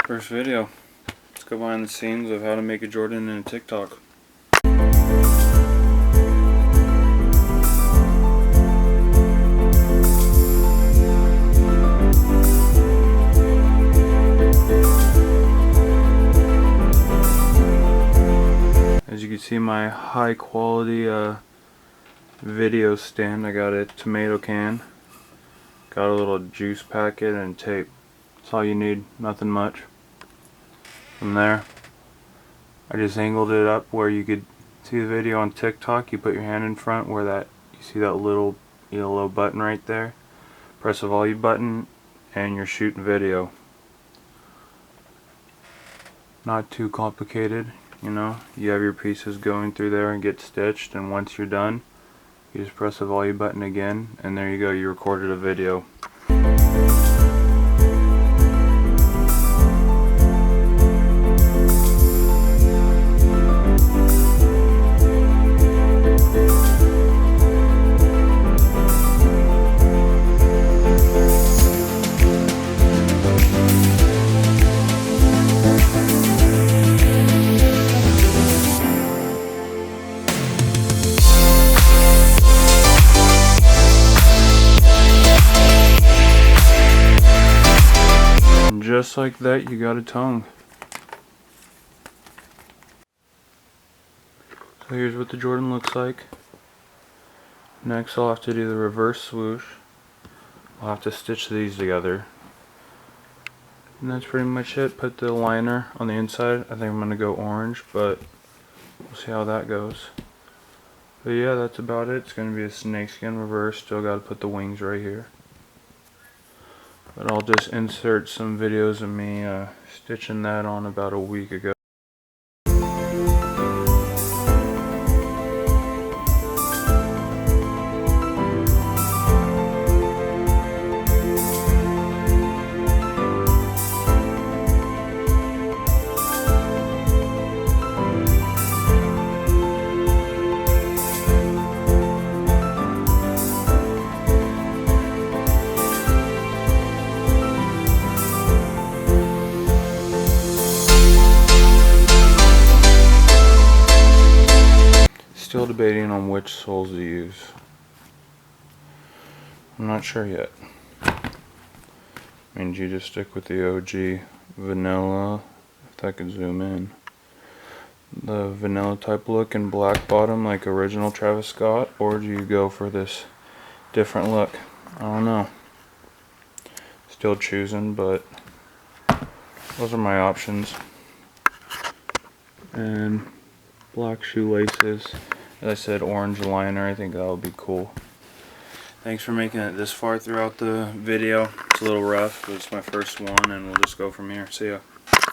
First video. Let's go behind the scenes of how to make a Jordan in a TikTok. As you can see, my high quality video stand. I got a tomato can, got a little juice packet and tape. That's all you need, nothing much. From there, I just angled it up where you could see the video on TikTok. You put your hand in front where you see that little yellow button right there. Press the volume button and you're shooting video. Not too complicated, you know. You have your pieces going through there and get stitched, and once you're done, you just press the volume button again and there you go, you recorded a video. Just like that, you got a tongue. So here's what the Jordan looks like. Next I'll have to do the reverse swoosh. I'll have to stitch these together. And that's pretty much it. Put the liner on the inside. I think I'm going to go orange, but we'll see how that goes. But yeah, that's about it. It's going to be a snakeskin reverse. Still got to put the wings right here. But I'll just insert some videos of me stitching that on about a week ago. Still debating on which soles to use. I'm not sure yet. Means you just stick with the OG vanilla, if I could zoom in. The vanilla type look and black bottom like original Travis Scott, or do you go for this different look? I don't know. Still choosing, but those are my options. And black shoelaces. As I said, orange liner. I think that would be cool. Thanks for making it this far throughout the video. It's a little rough, but it's my first one, and we'll just go from here. See ya.